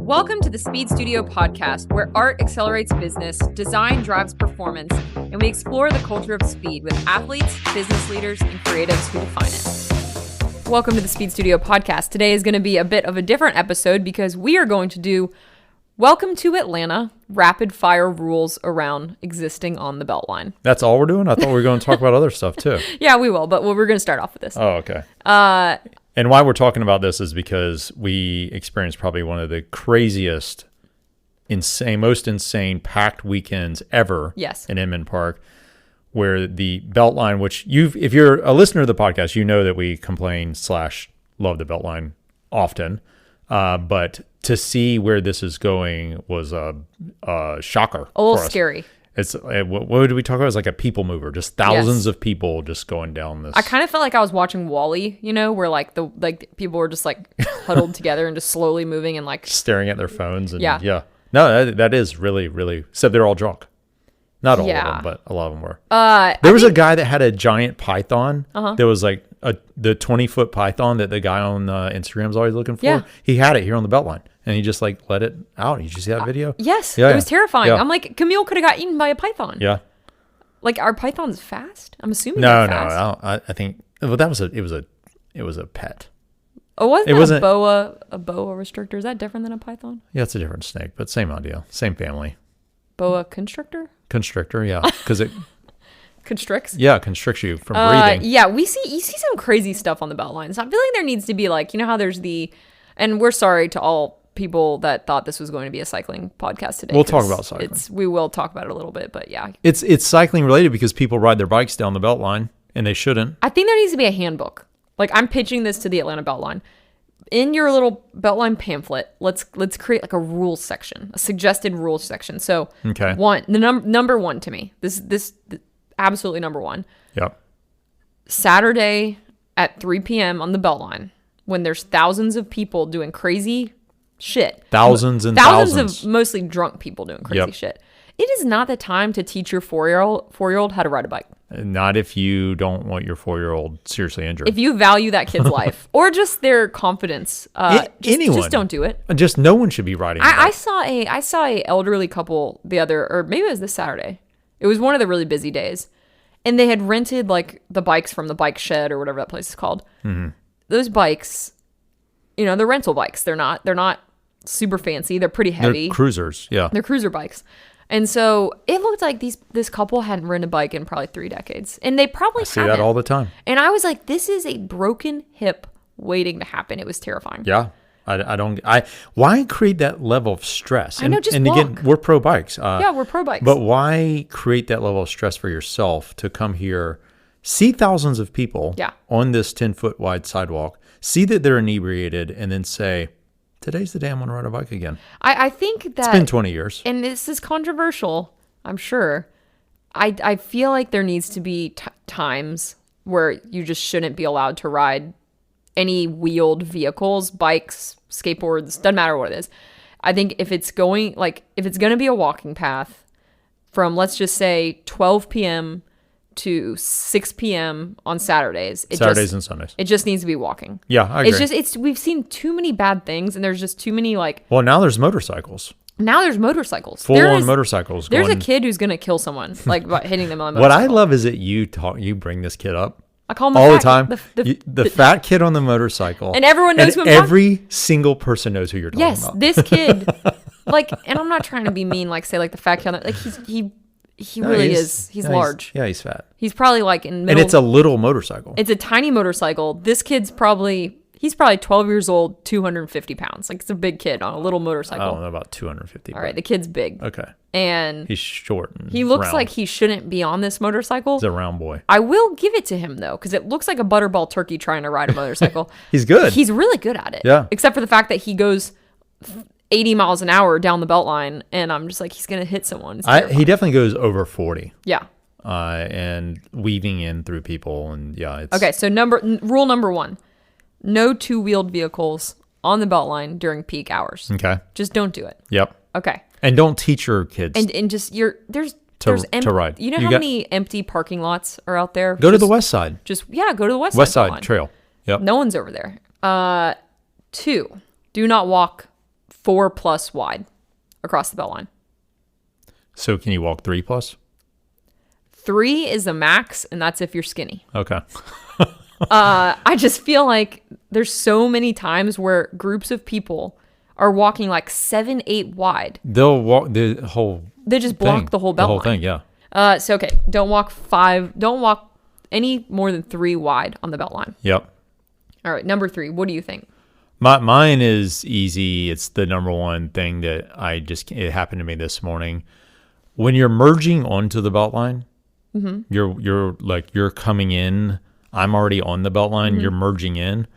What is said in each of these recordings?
Welcome to the Speed Studio podcast, where art accelerates business, design drives performance, and we explore the culture of speed with athletes, business leaders, and creatives who define it. Welcome to the Speed Studio podcast. Today is going to be a bit of a different episode because we are going to do Welcome to Atlanta, rapid fire rules around existing on the Beltline. That's all we're doing? I thought we were going to talk about other stuff too. Yeah, we will, but we're going to start off with this. Oh, okay. And why we're talking about this is because we experienced probably one of the craziest, most insane packed weekends ever in Inman Park, where the Beltline, which if you're a listener to the podcast, you know that we complain / love the Beltline often. But to see where this is going was a shocker. A little scary. It's what did we talk about? It was like a people mover, just thousands of people just going down this. I kind of felt like I was watching WALL-E, where like people were just like huddled together and just slowly moving and like staring at their phones. And yeah. No, that is really, really. So they're all drunk. Not all of them, but a lot of them were. There was a guy that had a giant python. There was like the 20-foot python that the guy on Instagram is always looking for. Yeah. He had it here on the Beltline, and he just like let it out. Did you see that video? Yes, it was terrifying. Yeah. I'm like, Camille could have got eaten by a python. Yeah. Like, are pythons fast? I'm assuming they're fast. No. I think. Well, it was a pet. Oh, wasn't a boa restrictor? Is that different than a python? Yeah, it's a different snake, but same idea, same family. Boa constrictor? Constrictor, yeah, because it constricts. Yeah, constricts you from breathing. Yeah, you see some crazy stuff on the Beltline. So I feel like there needs to be like, how there's and we're sorry to all people that thought this was going to be a cycling podcast today. We'll talk about cycling. We will talk about it a little bit, but yeah, it's cycling related because people ride their bikes down the Beltline and they shouldn't. I think there needs to be a handbook. Like, I'm pitching this to the Atlanta Beltline. In your little Beltline pamphlet, let's create like a rules section, a suggested rules section. So, okay, number one to me, this absolutely number one. Yep. Saturday at 3 p.m. on the Beltline, when there's thousands of people doing crazy shit. Thousands of mostly drunk people doing crazy shit. It is not the time to teach your four-year-old how to ride a bike. Not if you don't want your 4-year-old seriously injured. If you value that kid's life or just their confidence, just don't do it. Just no one should be riding. I saw a elderly couple or maybe it was this Saturday. It was one of the really busy days, and they had rented like the bikes from the bike shed or whatever that place is called. Mm-hmm. Those bikes, they're rental bikes. They're not super fancy. They're pretty heavy. They're cruisers. Yeah, they're cruiser bikes. And so it looked like this couple hadn't ridden a bike in probably 3 decades. And they probably see that all the time. And I was like, this is a broken hip waiting to happen. It was terrifying. Yeah. Why create that level of stress? I know, just and walk. Again, we're pro bikes. Yeah, we're pro bikes. But why create that level of stress for yourself to come here, see thousands of people on this 10-foot wide sidewalk, see that they're inebriated, and then say, today's the day I'm going to ride a bike again. I think that it's been 20 years. And this is controversial, I'm sure. I feel like there needs to be times where you just shouldn't be allowed to ride any wheeled vehicles, bikes, skateboards, doesn't matter what it is. I think if it's going to be a walking path from, let's just say, 12 p.m. to 6 p.m. on Saturdays. And Sundays. It just needs to be walking. Yeah, I agree. We've seen too many bad things, and there's just too many Well, now there's motorcycles. Full-on motorcycles. There's a kid who's gonna kill someone, like by hitting them on a motorcycle. What I love is that you bring this kid up. I call him all the time. The fat kid on the motorcycle, and everyone knows who I'm every single person knows who you're talking about. Yes, this kid. And I'm not trying to be mean, like say like the fat kid. Like he really is. He's large. He's fat. He's probably like in middle. And it's a little motorcycle. It's a tiny motorcycle. This kid's probably 12 years old, 250 pounds. Like, it's a big kid on a little motorcycle. I don't know about 250. All right, the kid's big. Okay. And he's short and he looks round. like he shouldn't be on this motorcycle. He's a round boy. I will give it to him, though, because it looks like a butterball turkey trying to ride a motorcycle. He's good. He's really good at it. Yeah. Except for the fact that he goes 80 miles an hour down the Beltline, and I'm just like, he's going to hit someone. He definitely goes over 40. Yeah. And weaving in through people, and it's... Okay, so rule number 1. No two-wheeled vehicles on the Beltline during peak hours. Okay. Just don't do it. Yep. Okay. And don't teach your kids. And just there's to ride. You know how many empty parking lots are out there? Go to the west side. Go to the west side trail. Yep. No one's over there. 2, do not walk 4+ wide across the Beltline. So can you walk 3+? 3 is the max, and that's if you're skinny. Okay. I just feel like there's so many times where groups of people are walking like 7, 8 wide. They'll walk the whole. They just block the whole Beltline. The whole thing, yeah. So okay, don't walk any more than 3 wide on the Beltline. Yep. All right, number 3. What do you think? Mine is easy. It's the number one thing that it happened to me this morning. When you're merging onto the Beltline, you're coming in. I'm already on the Beltline. You're merging in.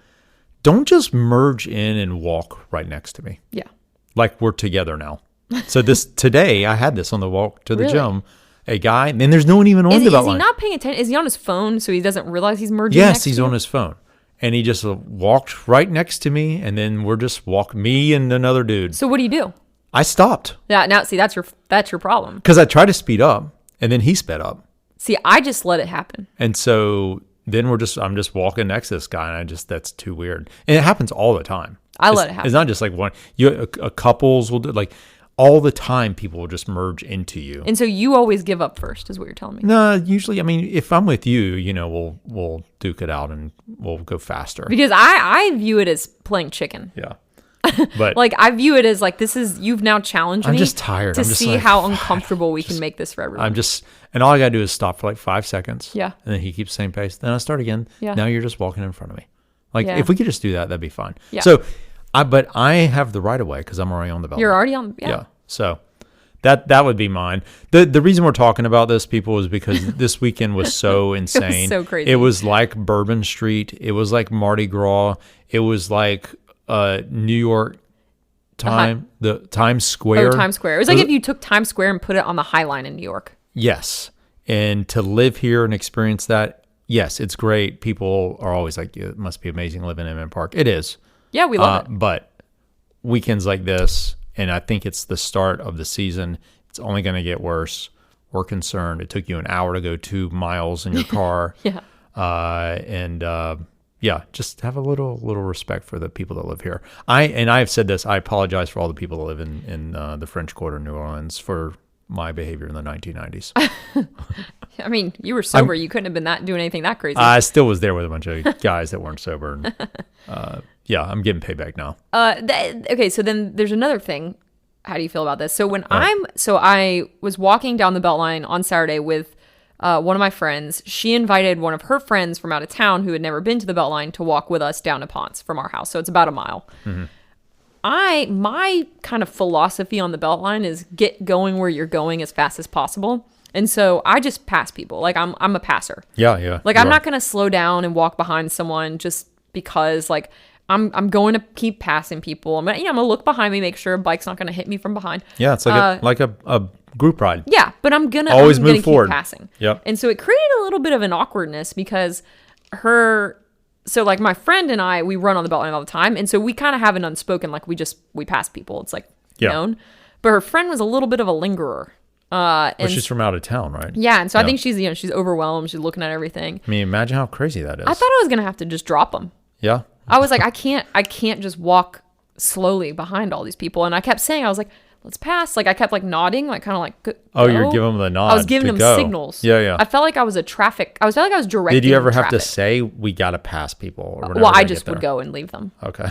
Don't just merge in and walk right next to me. Yeah. Like we're together now. So today I had this on the walk to the gym. A guy, and there's no one even on the Beltline. Is he not paying attention? Is he on his phone so he doesn't realize he's merging? Yes, he's on his phone. And he just walked right next to me, and then we're just me and another dude. So what do you do? I stopped. Yeah, now see that's your problem. Because I tried to speed up, and then he sped up. See, I just let it happen. And so then I'm just walking next to this guy, and that's too weird. And it happens all the time. I let it happen. It's not just like one. Couples will do like. All the time, people will just merge into you. And so you always give up first, is what you're telling me. No, usually, I mean, if I'm with you, we'll duke it out and we'll go faster. Because I view it as playing chicken. Yeah. But like I view it as like you've now challenged me. I'm just tired. To see how uncomfortable we can make this for everyone. And all I gotta do is stop for like 5 seconds. Yeah. And then he keeps the same pace. Then I start again. Yeah. Now you're just walking in front of me. Like if we could just do that, that'd be fine. Yeah. So but I have the right of way because I'm already on the Beltline. You're already on. Yeah. So that would be mine. The reason we're talking about this, people, is because this weekend was so insane. It was so crazy. It was like Bourbon Street. It was like Mardi Gras. It was like New York the Times Square. Oh, Times Square. It was like if you took Times Square and put it on the High Line in New York. Yes. And to live here and experience that, yes, it's great. People are always like, it must be amazing living in Inman Park. It is. Yeah, we love it. But weekends like this, and I think it's the start of the season, it's only going to get worse. We're concerned. It took you an hour to go 2 miles in your car. Yeah. Just have a little respect for the people that live here. I've said this. I apologize for all the people that live in the French Quarter, New Orleans, for my behavior in the 1990s. I mean, you were sober. You couldn't have been doing anything that crazy. I still was there with a bunch of guys that weren't sober. And, I'm getting payback now. Okay, so then there's another thing. How do you feel about this? So I was walking down the Beltline on Saturday with one of my friends. She invited one of her friends from out of town who had never been to the Beltline to walk with us down to Ponce from our house. So it's about a mile. Mm-hmm. My kind of philosophy on the Beltline is get going where you're going as fast as possible. And so I just pass people. Like I'm a passer. Yeah. Like I'm not going to slow down and walk behind someone just because like I'm going to keep passing people. I'm gonna look behind me, make sure a bike's not going to hit me from behind. Yeah, it's like a group ride. Yeah, but I'm gonna move forward. Keep passing. Yep. And so it created a little bit of an awkwardness because so like my friend and I, we run on the Beltline all the time, and so we kind of have an unspoken like we pass people. It's like known. But her friend was a little bit of a lingerer. And she's from out of town, right? Yeah, and so I think she's overwhelmed. She's looking at everything. I mean, imagine how crazy that is. I thought I was gonna have to just drop them. Yeah. I was like, I can't just walk slowly behind all these people. And I kept saying, I was like, let's pass. Like I kept like nodding, like kind of like. Go. Oh, you're giving them the nod. I was giving them signals. Yeah. I felt like I was I felt like I was directing. Did you ever have traffic. to say we got to pass people? Well, I just would go and leave them. Okay.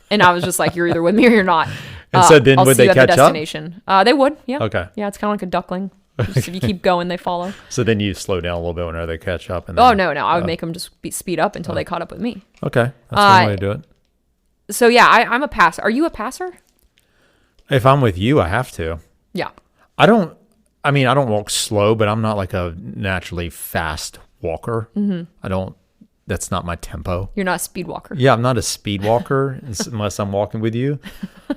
And I was just like, you're either with me or you're not. And so then would they catch up? They would. Yeah. Okay. Yeah, it's kind of like a duckling. Just if you keep going, they follow. So then you slow down a little bit whenever they catch up. And then, no. I would make them just speed up until they caught up with me. Okay. That's one way to do it. So yeah, I'm a passer. Are you a passer? If I'm with you, I have to. Yeah. I don't walk slow, but I'm not like a naturally fast walker. Mm-hmm. That's not my tempo. You're not a speed walker. Yeah, I'm not a speed walker unless I'm walking with you.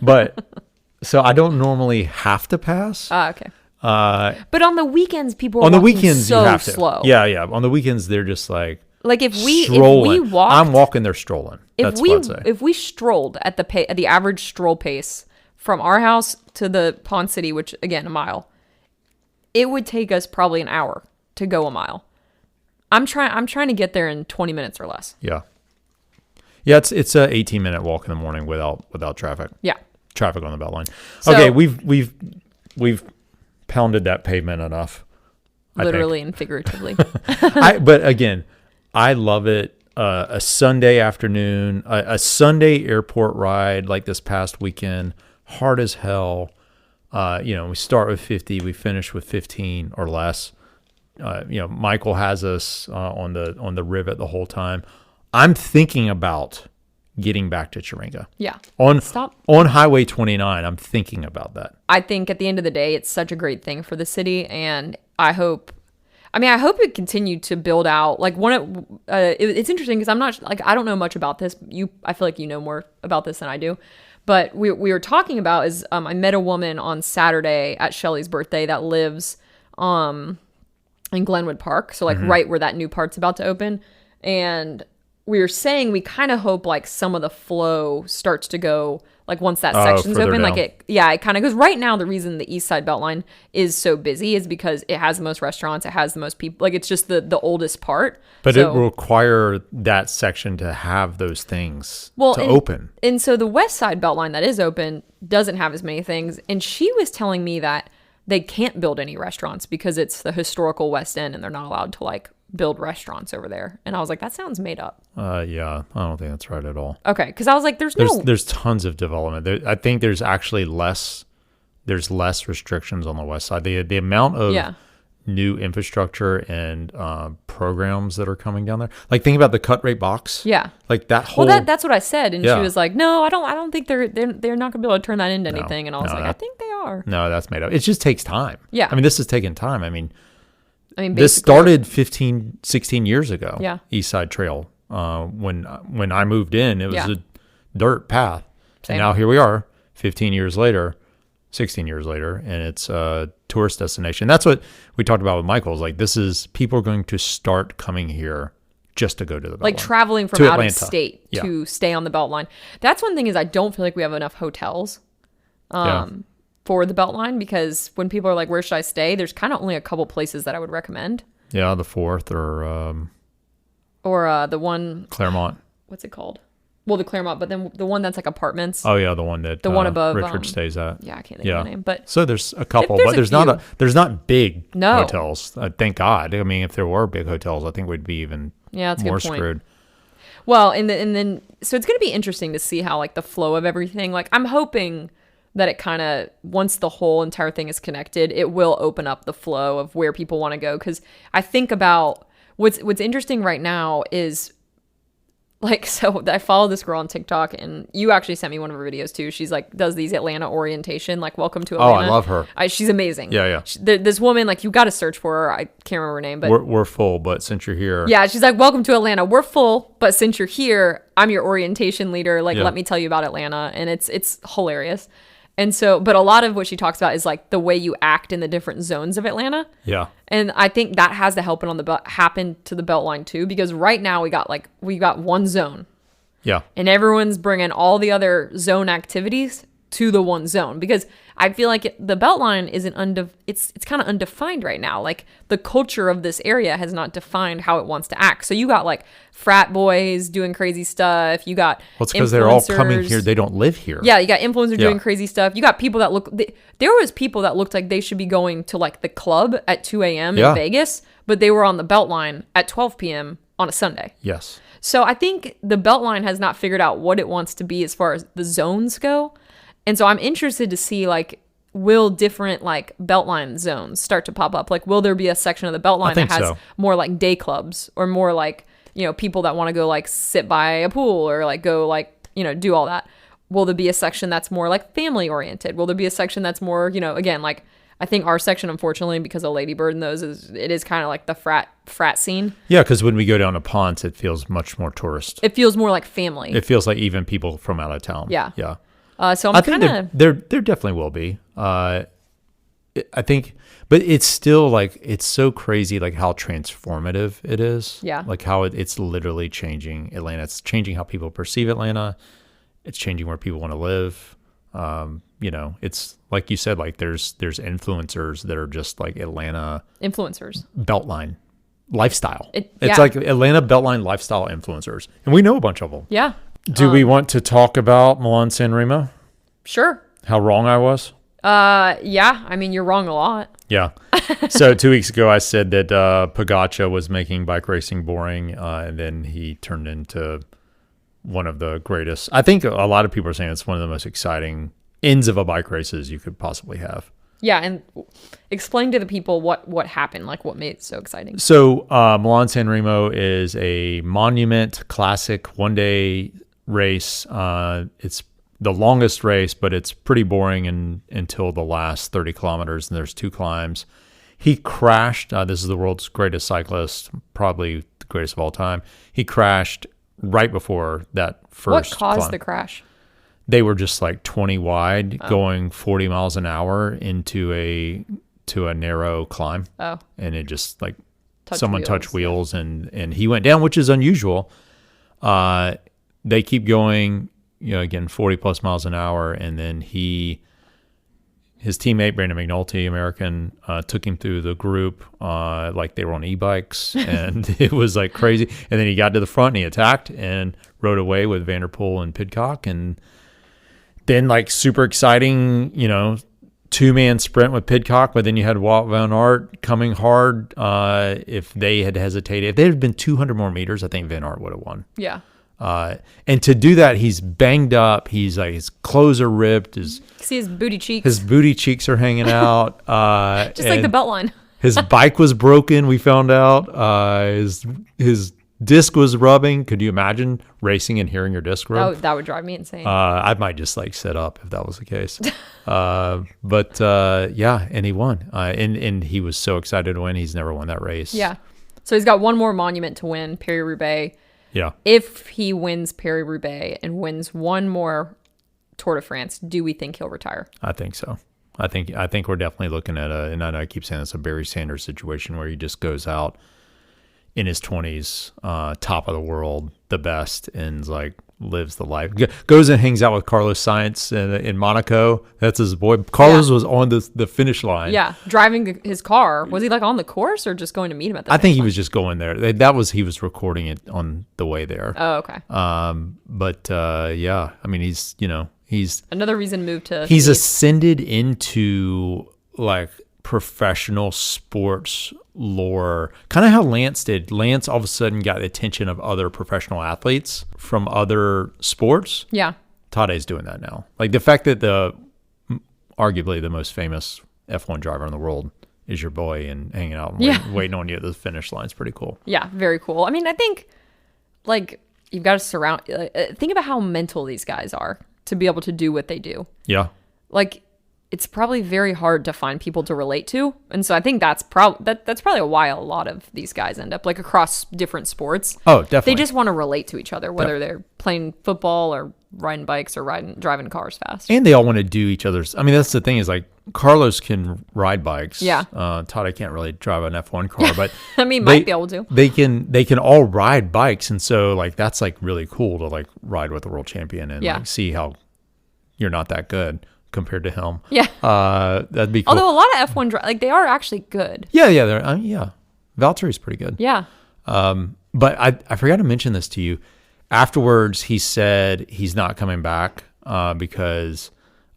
But so I don't normally have to pass. Okay. But on the weekends, people are on the weekends so you have to. Slow. Yeah. On the weekends, they're just like if we walk, I'm walking, they're strolling. That's what I'd say. If we strolled at the average stroll pace from our house to the Pond City, which again a mile, it would take us probably an hour to go a mile. I'm trying to get there in 20 minutes or less. Yeah. Yeah, it's a 18-minute walk in the morning without traffic. Yeah. traffic on the Beltline. So, okay, we've pounded that pavement enough. Literally and figuratively. But again, I love it. A Sunday afternoon, a Sunday airport ride like this past weekend, hard as hell. We start with 50, we finish with 15 or less. Michael has us on the rivet the whole time. I'm thinking about getting back to Chiringa. Yeah. On Highway 29, I'm thinking about that. I think at the end of the day, it's such a great thing for the city, and I hope it continued to build out. Like it's interesting because I'm not like I don't know much about this. I feel like you know more about this than I do. But we were talking about is I met a woman on Saturday at Shelly's birthday that lives in Glenwood Park, so like right where that new part's about to open, and we were saying we kind of hope like some of the flow starts to go like once that section's open, down. it kind of goes. Right now, the reason the East Side Beltline is so busy is because it has the most restaurants, it has the most people. Like it's just the oldest part. But it will require that section to have those things open. And so the West Side Beltline that is open doesn't have as many things. And she was telling me that they can't build any restaurants because it's the historical West End and they're not allowed to like build restaurants over there. And I was like, that sounds made up. Yeah, I don't think that's right at all. Okay, because I was like, there's tons of development. I think there's actually less restrictions on the west side. The amount of new infrastructure and programs that are coming down there. Like think about the cut rate box. Yeah. Like that whole. Well, that's what I said, and she was like, "No, I don't think they're not going to be able to turn that into anything." And I was like, "I think they are." No, that's made up. It just takes time. Yeah. I mean, this is taking time. I mean, this started 15, 16 years ago. Yeah. East Side Trail. When I moved in, it was a dirt path. Same. And now here we are, 16 years later, and it's a tourist destination. That's what we talked about with Michael's. Like people are going to start coming here just to go to the Beltline. Like traveling from out of state to stay on the Beltline. That's one thing is I don't feel like we have enough hotels for the Beltline, because when people are like, where should I stay? There's kind of only a couple places that I would recommend. Yeah, the Fourth or the one Claremont. What's it called? Well, the Claremont, but then the one that's like apartments. Oh yeah, the one above Richard stays at. Yeah, I can't think of the name, but so there's a couple, but there's not big hotels. Thank God. I mean, if there were big hotels, I think we'd be even that's more a good point. Screwed. Well, and then so it's going to be interesting to see how like the flow of everything. Like I'm hoping that it kind of, once the whole entire thing is connected, it will open up the flow of where people want to go. Because I think about what's interesting right now is, like, so I follow this girl on TikTok, and you actually sent me one of her videos too. She's like, does these Atlanta orientation, like welcome to Atlanta. Oh, I love her. She's amazing. Yeah. This woman, like, you got to search for her. I can't remember her name, but we're full, but since you're here. Yeah, she's like, welcome to Atlanta. We're full, but since you're here, I'm your orientation leader. Like, let me tell you about Atlanta. And it's hilarious. And so, but a lot of what she talks about is like the way you act in the different zones of Atlanta. Yeah. And I think that has to happen happen to the Beltline too, because right now we got one zone. Yeah. And everyone's bringing all the other zone activities to the one zone, because I feel like the Beltline isn't it's kind of undefined right now. Like the culture of this area has not defined how it wants to act. So you got like frat boys doing crazy stuff. You got it's because they're all coming here. They don't live here. Yeah, you got influencers doing crazy stuff. You got people that there was people that looked like they should be going to like the club at 2 a.m. in Vegas, but they were on the Beltline at 12 p.m. on a Sunday. Yes. So I think the Beltline has not figured out what it wants to be as far as the zones go. And so I'm interested to see, like, will different, like, Beltline zones start to pop up? Like, will there be a section of the Beltline that has more, like, day clubs, or more, like, you know, people that want to go, like, sit by a pool, or, like, go, like, you know, do all that? Will there be a section that's more, like, family-oriented? Will there be a section that's more, you know, again, like, I think our section, unfortunately, because of Lady Bird and those, it is kind of like the frat scene. Yeah, because when we go down to Ponce, it feels much more tourist. It feels more like family. It feels like even people from out of town. Yeah. Yeah. So I think there definitely will be. I think, but it's still like, it's so crazy, like how transformative it is. Yeah. Like how it's literally changing Atlanta. It's changing how people perceive Atlanta. It's changing where people want to live. You know, it's like you said, like there's influencers that are just like Atlanta influencers, Beltline lifestyle. It's like Atlanta Beltline lifestyle influencers, and we know a bunch of them. Yeah. Do we want to talk about Milan San Remo? Sure. How wrong I was? Yeah. I mean, you're wrong a lot. Yeah. So 2 weeks ago, I said that Pogačar was making bike racing boring, and then he turned into one of the greatest. I think a lot of people are saying it's one of the most exciting ends of a bike races you could possibly have. Yeah, and explain to the people what happened, like what made it so exciting. So Milan San Remo is a monument classic one-day race. It's the longest race, but it's pretty boring until the last 30 kilometers, and there's 2 climbs. He crashed. This is the world's greatest cyclist, probably the greatest of all time. He crashed right before that first What caused climb. the crash? They were just like 20 wide, going 40 miles an hour into a narrow climb. Oh. And it just like Touched touched wheels and he went down, which is unusual. They keep going, again, 40 plus miles an hour. And then his teammate, Brandon McNulty, American, took him through the group like they were on e-bikes. And it was like crazy. And then he got to the front and he attacked and rode away with Van der Poel and Pidcock. And then like super exciting, 2-man sprint with Pidcock, but then you had Wout van Aert coming hard. If they had hesitated, if there had been 200 more meters, I think Van Aert would have won. Yeah. And to do that, he's banged up. He's like, his clothes are ripped. See his booty cheeks. His booty cheeks are hanging out. Just like the Beltline. His bike was broken, we found out. His disc was rubbing. Could you imagine racing and hearing your disc rub? That would drive me insane. I might just like sit up if that was the case. But and he won. And he was so excited to win. He's never won that race. Yeah. So he's got one more monument to win, Paris-Roubaix. Yeah. If he wins Paris-Roubaix and wins one more Tour de France, do we think he'll retire? I think so. I think we're definitely looking at and I know I keep saying it's a Barry Sanders situation where he just goes out in his 20s, top of the world, the best, and like lives the life. Goes and hangs out with Carlos Sainz in Monaco. That's his boy. Carlos was on the finish line. Yeah, driving his car. Was he like on the course or just going to meet him at the I think he was just going there. He was recording it on the way there. Oh, okay. Yeah, I mean, he's another reason to move to. He's ascended into like professional sports lore, kind of how Lance did. Lance all of a sudden got the attention of other professional athletes from other sports. Yeah. Tade's doing that now. Like the fact that arguably the most famous F1 driver in the world is your boy and hanging out and waiting on you at the finish line is pretty cool. Yeah, very cool. I mean, I think like you've got to think about how mental these guys are to be able to do what they do. Yeah. Like it's probably very hard to find people to relate to. And so I think that's probably why a lot of these guys end up like across different sports. Oh, definitely. They just want to relate to each other, whether they're playing football or riding bikes or driving cars fast. And they all want to do each other's. I mean, that's the thing is like Carlos can ride bikes. Yeah. Tade can't really drive an F1 car, but I mean, might be able to. They can all ride bikes. And so like, that's like really cool to like ride with the world champion and like see how you're not that good compared to him. Yeah. That'd be cool. Although a lot of F1 like they are actually good. Yeah. Valtteri's pretty good. Yeah. But I forgot to mention this to you. Afterwards, he said he's not coming back because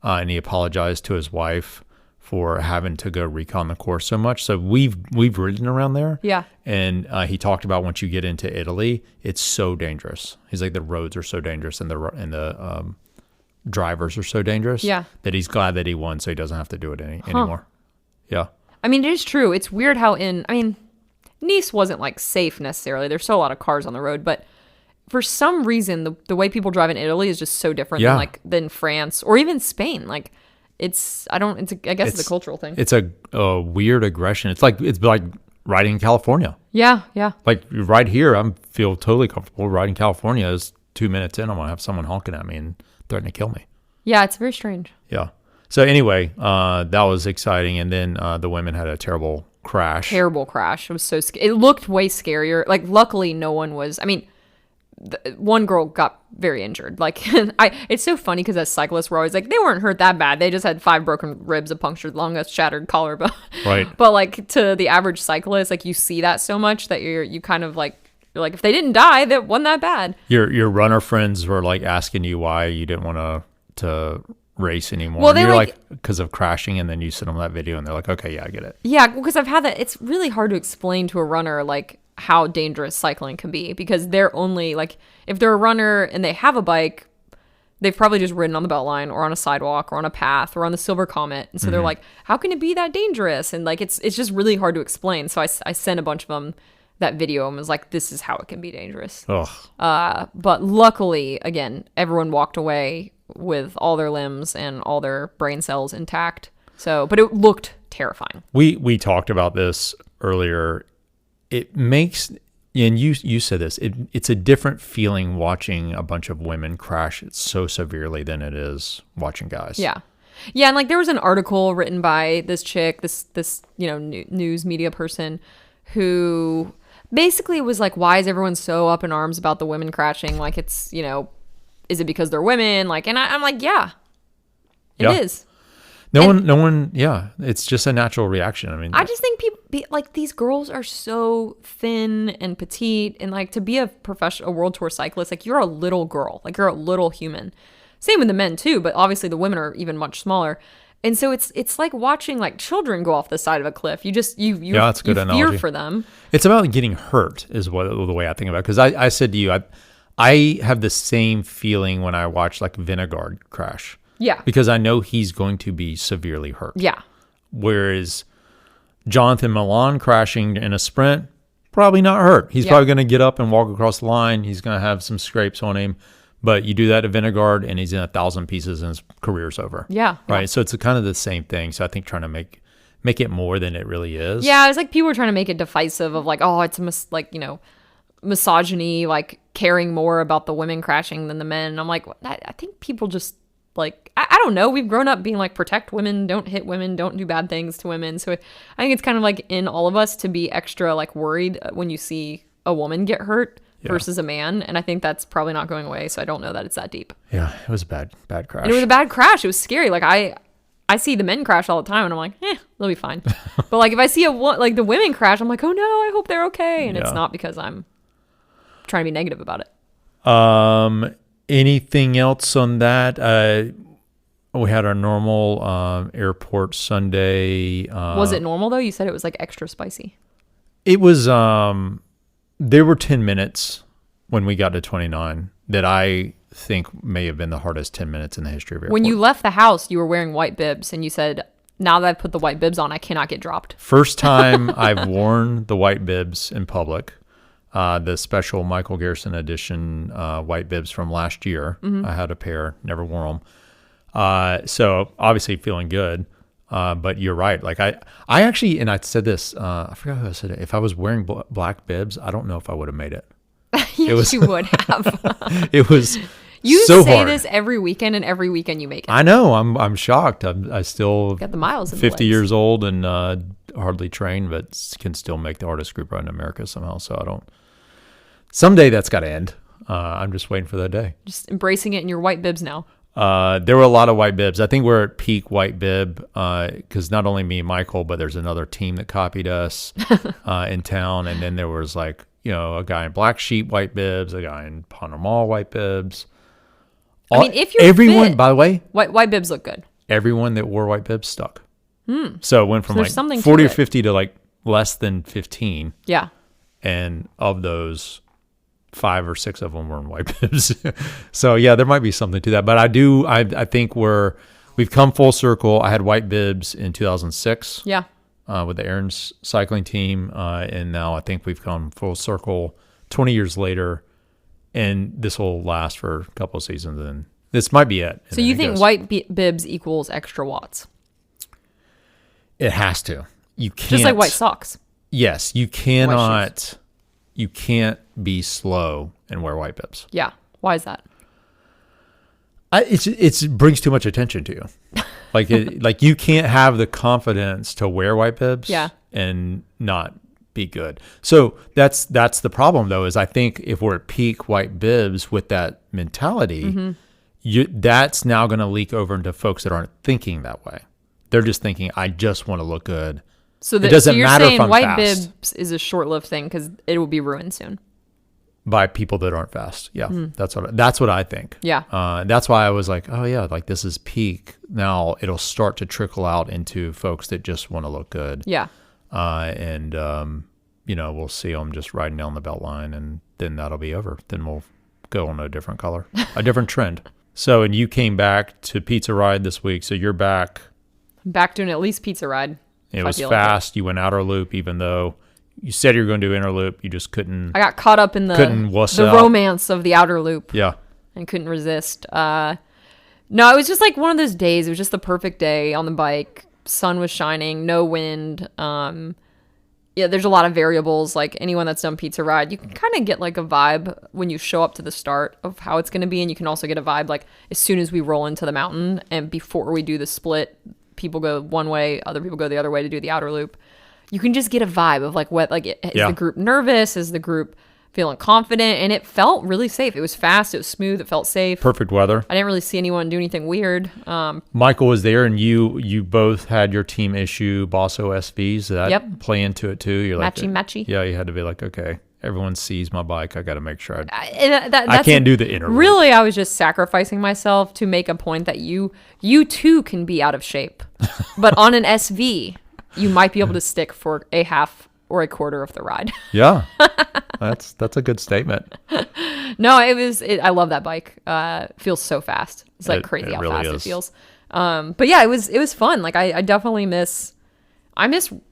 and he apologized to his wife for having to go recon the course so much. So we've ridden around there. Yeah. And he talked about once you get into Italy, it's so dangerous. He's like the roads are so dangerous and the drivers are so dangerous that he's glad that he won so he doesn't have to do it anymore. Yeah. I mean, it is true. It's weird how Nice wasn't like safe necessarily. There's still a lot of cars on the road, but for some reason, the way people drive in Italy is just so different than France or even Spain. Like I guess it's a cultural thing. It's a weird aggression. It's like riding in California. Yeah. Yeah. Like right here, I feel totally comfortable. Riding California is 2 minutes in, I'm going to have someone honking at me and threatening to kill me. Yeah, it's very strange. Yeah. So anyway, that was exciting. And then the women had a terrible crash. Terrible crash. It was so scary. It looked way scarier. Like, luckily, no one was... I mean, one girl got very injured. Like, it's so funny because as cyclists, we're always like, they weren't hurt that bad. They just had 5 broken ribs, a punctured lung, a shattered collarbone. Right. But, like, to the average cyclist, like, you see that so much that you kind of, like... You're like, if they didn't die, that wasn't that bad. Your runner friends were, like, asking you why you didn't want to race anymore. Well, you're like, because of crashing, and then you send them that video and they're like, okay, yeah, I get it. Yeah, because I've had that. It's really hard to explain to a runner like how dangerous cycling can be, because they're only like, if they're a runner and they have a bike, they've probably just ridden on the Beltline or on a sidewalk or on a path or on the Silver Comet. And so they're like, how can it be that dangerous? And like, it's just really hard to explain. So I sent a bunch of them that video and was like, this is how it can be dangerous. But luckily, again, everyone walked away with all their limbs and all their brain cells intact. So, but it looked terrifying. We talked about this earlier. It makes, and you said this, it's a different feeling watching a bunch of women crash so severely than it is watching guys. Yeah. Yeah, and like there was an article written by this chick, this news media person, who basically was like, why is everyone so up in arms about the women crashing? Like, it's, is it because they're women? Like, and I'm like, yeah, it is. No one, yeah, it's just a natural reaction. I mean, I just think people, like, these girls are so thin and petite, and like, to be a world tour cyclist, like, you're a little girl, like, you're a little human. Same with the men too, but obviously the women are even much smaller. And so it's like watching like children go off the side of a cliff. You that's a good analogy. Fear for them. It's about getting hurt is the way I think about it. Because I said to you, I have the same feeling when I watch like Vingegaard crash. Yeah. Because I know he's going to be severely hurt. Yeah. Whereas Jonathan Milan crashing in a sprint, probably not hurt. He's probably going to get up and walk across the line. He's going to have some scrapes on him. But you do that to Vingegaard, and he's in 1,000 pieces, and his career's over. Yeah. Right? So it's kind of the same thing. So I think trying to make it more than it really is. Yeah, it's like people are trying to make it divisive of like, oh, it's misogyny, like caring more about the women crashing than the men. And I'm like, I think people just like, I don't know. We've grown up being like, protect women, don't hit women, don't do bad things to women. So I think it's kind of like in all of us to be extra like worried when you see a woman get hurt versus a man. And I think that's probably not going away. So I don't know that it's that deep. Yeah, it was a bad crash. And it was a bad crash. It was scary. Like I see the men crash all the time and I'm like, they'll be fine. But like if I see like the women crash, I'm like, oh no, I hope they're okay. And it's not because I'm trying to be negative about it. Anything else on that? We had our normal airport Sunday. Was it normal though? You said it was like extra spicy. It was, there were 10 minutes when we got to 29 that I think may have been the hardest 10 minutes in the history of airport. When you left the house, you were wearing white bibs and you said, now that I've put the white bibs on, I cannot get dropped. First time I've worn the white bibs in public. The special Michael Garrison edition white bibs from last year. Mm-hmm. I had a pair, never wore them. So obviously feeling good. But you're right. Like I actually, and I said this, I forgot who I said it. If I was wearing black bibs, I don't know if I would have made it. Yes, you would have. It was you so say hard. This every weekend, and every weekend you make it. I know. I'm shocked. I still got the miles. 50 years old and hardly trained, but can still make the hardest group ride in America somehow. So I don't. Someday that's got to end. I'm just waiting for that day. Just embracing it in your white bibs now. There were a lot of white bibs. I think we're at peak white bib because not only me and Michael, but there's another team that copied us in town. And then there was like, a guy in Black Sheep white bibs, a guy in Ponder Mall white bibs. If you're everyone, fit, by the way, white bibs look good. Everyone that wore white bibs stuck. So it went from like 40 or 50 to like less than 15. Yeah. And of those, 5 or 6 of them were in white bibs. So yeah, there might be something to that. But I think we've come full circle. I had white bibs in 2006. Yeah. With the Aaron's cycling team. And now I think we've come full circle 20 years later. And this will last for a couple of seasons. And this might be it. So you think white bibs equals extra watts? It has to. You can't. Just like white socks. Yes. You cannot. You can't be slow and wear white bibs. Yeah. Why is that? It brings too much attention to you. Like you can't have the confidence to wear white bibs and not be good. So that's the problem though, is I think if we're at peak white bibs with that mentality, that's now going to leak over into folks that aren't thinking that way. They're just thinking, I just want to look good. So, it doesn't matter if I'm white fast. Bibs is a short-lived thing because it will be ruined soon. by people that aren't fast. Yeah, that's what I think. Yeah. That's why I was like, oh yeah, like this is peak. Now it'll start to trickle out into folks that just want to look good. Yeah. And we'll see them just riding down the Beltline, and then that'll be over. Then we'll go on a different color, a different trend. So, and you came back to Pizza Ride this week, so you're back. Back doing at least Pizza Ride. It was fast. You went outer loop, even though you said you were going to do inner loop. You just couldn't. I got caught up in the romance of the outer loop. Yeah. And couldn't resist. No, it was just like one of those days. It was just the perfect day on the bike. Sun was shining, no wind. Yeah, there's a lot of variables. Like anyone that's done Pizza Ride, you can kind of get like a vibe when you show up to the start of how it's going to be. And you can also get a vibe like as soon as we roll into the mountain and before we do the split, people go one way, other people go the other way to do the outer loop. You can just get a vibe of like what, like, is the group nervous? Is the group feeling confident? And it felt really safe. It was fast. It was smooth. It felt safe. Perfect weather. I didn't really see anyone do anything weird. Michael was there, and you both had your team issue Bosso SVs. Did that play into it too? You're like matchy. Yeah, you had to be like, okay, everyone sees my bike. I got to make sure I can't do the inner loop. Really, I was just sacrificing myself to make a point that you too can be out of shape, but on an SV, you might be able to stick for a half or a quarter of the ride. Yeah, that's a good statement. No, I love that bike. Feels so fast. It's like crazy how really fast it feels. But yeah, it was fun. Like I definitely miss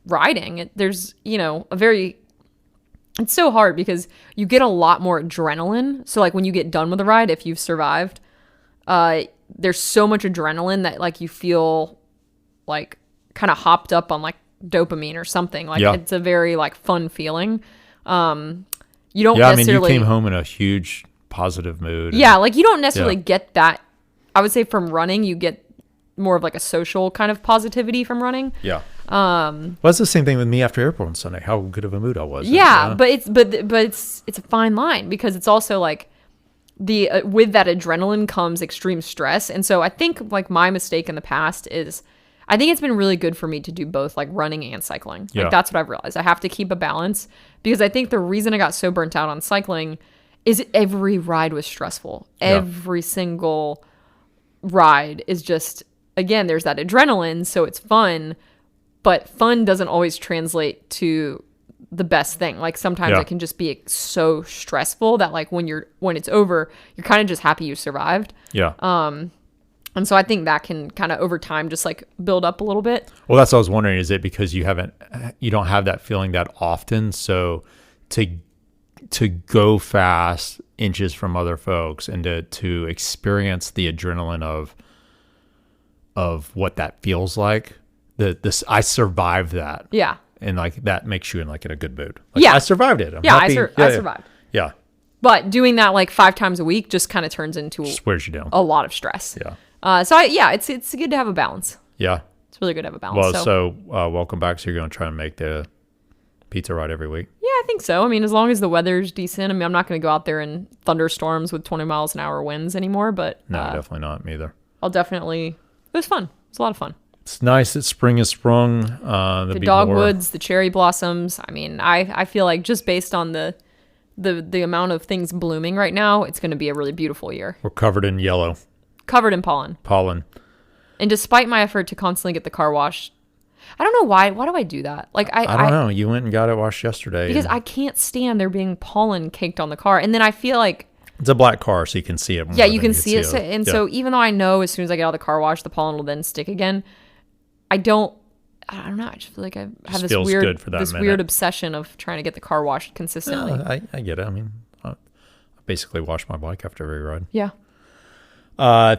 riding. There's it's so hard because you get a lot more adrenaline. So like when you get done with the ride, if you've survived, there's so much adrenaline that like you feel like kind of hopped up on like dopamine or something. Like it's a very like fun feeling. You don't necessarily. You came home in a huge positive mood. Yeah, like you don't necessarily get that. I would say from running, you get more of like a social kind of positivity from running. Yeah. Well, it's the same thing with me after airport on Sunday. How good of a mood I was. Yeah, but it's a fine line because it's also like with that adrenaline comes extreme stress, and so I think like my mistake in the past is I think it's been really good for me to do both like running and cycling. Like that's what I've realized. I have to keep a balance because I think the reason I got so burnt out on cycling is every ride was stressful. Every single ride is just, again, there's that adrenaline, so it's fun, but fun doesn't always translate to the best thing. Like sometimes it can just be so stressful that like when it's over, you're kind of just happy you survived. Yeah. And so I think that can kind of over time just like build up a little bit. Well, that's what I was wondering. Is it because you don't have that feeling that often? So to go fast inches from other folks and to experience the adrenaline of what that feels like, I survived that. Yeah. And like that makes you in a good mood. Like, I survived it. I'm happy. I survived. Yeah. But doing that like 5 times a week just kind of turns into just wears you down. A lot of stress. Yeah. It's good to have a balance. Yeah. It's really good to have a balance. Well, so welcome back. So you're going to try and make the Pizza Ride every week? Yeah, I think so. I mean, as long as the weather's decent. I mean, I'm not going to go out there in thunderstorms with 20 miles an hour winds anymore, but... No, definitely not. Me either. It was fun. It was a lot of fun. It's nice that spring has sprung. The dogwoods, the cherry blossoms. I mean, I feel like just based on the amount of things blooming right now, it's going to be a really beautiful year. We're covered in yellow. Covered in pollen. And despite my effort to constantly get the car washed, I don't know why. Why do I do that? Like I don't know. You went and got it washed yesterday. Because I can't stand there being pollen caked on the car. And then I feel like... It's a black car, so you can see it. Yeah, you can see it. So even though I know as soon as I get out of the car wash, the pollen will then stick again, I don't know. I just feel like I have this weird obsession of trying to get the car washed consistently. I get it. I mean, I basically wash my bike after every ride. Yeah.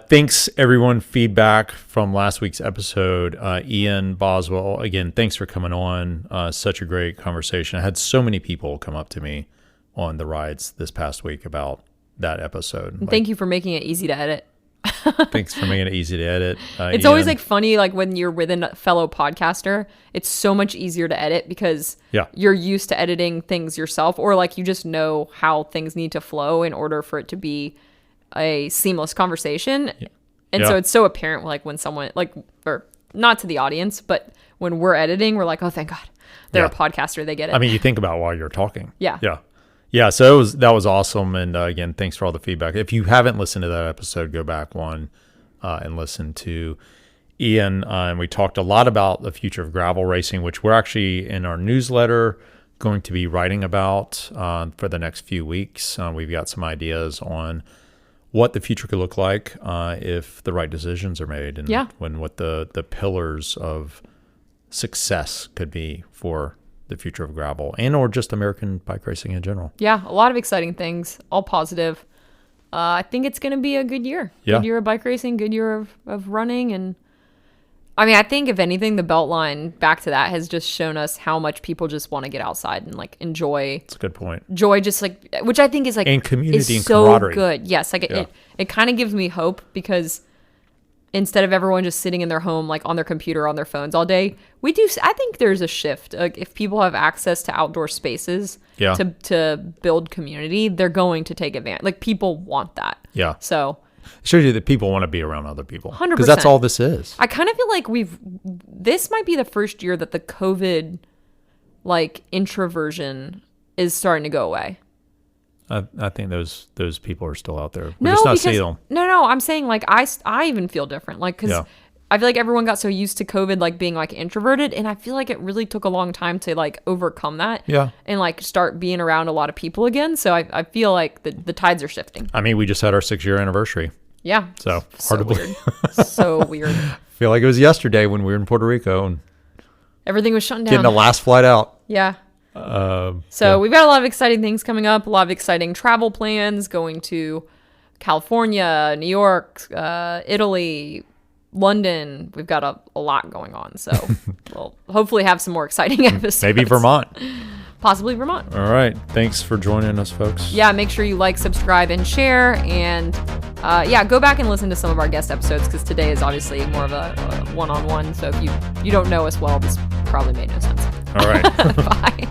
Thanks everyone. Feedback from last week's episode. Ian Boswell, again, thanks for coming on. Such a great conversation. I had so many people come up to me on the rides this past week about that episode. Thank you for making it easy to edit. Thanks for making it easy to edit. It's always like funny, like when you're with a fellow podcaster, it's so much easier to edit because you're used to editing things yourself, or like you just know how things need to flow in order for it to be a seamless conversation. And so it's so apparent like when someone or not to the audience, but when we're editing, we're like, oh, thank God they're a podcaster. They get it. I mean, you think about while you're talking. Yeah. Yeah, so that was awesome. And again, thanks for all the feedback. If you haven't listened to that episode, go back one and listen to Ian. And we talked a lot about the future of gravel racing, which we're actually in our newsletter going to be writing about for the next few weeks. We've got some ideas on what the future could look like if the right decisions are made, and what the pillars of success could be for the future of gravel and or just American bike racing in general. Yeah, a lot of exciting things, all positive. I think it's going to be a good year. Yeah. Good year of bike racing, good year of running. And I mean, I think if anything, the Beltline, back to that, has just shown us how much people just want to get outside and like enjoy. That's a good point. Joy, just like, which I think is like, and community and so camaraderie. Good. Yes. Like it kind of gives me hope, because instead of everyone just sitting in their home, like on their computer, on their phones all day, I think there's a shift. Like if people have access to outdoor spaces to build community, they're going to take advantage. Like people want that. Yeah. So it shows you that people want to be around other people. 100%. Because that's all this is. I kind of feel like this might be the first year that the COVID like introversion is starting to go away. I think those people are still out there. We're just not seeing them. No. I'm saying like I even feel different. Like because I feel like everyone got so used to COVID like being like introverted, and I feel like it really took a long time to like overcome that. Yeah. And like start being around a lot of people again. So I feel like the tides are shifting. I mean, we just had our 6-year anniversary. Yeah. So hard to believe. So weird. I feel like it was yesterday when we were in Puerto Rico and everything was shutting down. Getting the last flight out. Yeah. We've got a lot of exciting things coming up, a lot of exciting travel plans, going to California, New York, Italy, London. We've got a lot going on, so we'll hopefully have some more exciting episodes. Maybe Vermont. Possibly Vermont. All right. Thanks for joining us, folks. Yeah, make sure you like, subscribe, and share. And go back and listen to some of our guest episodes, because today is obviously more of a one-on-one. So if you don't know us well, this probably made no sense. All right. Bye.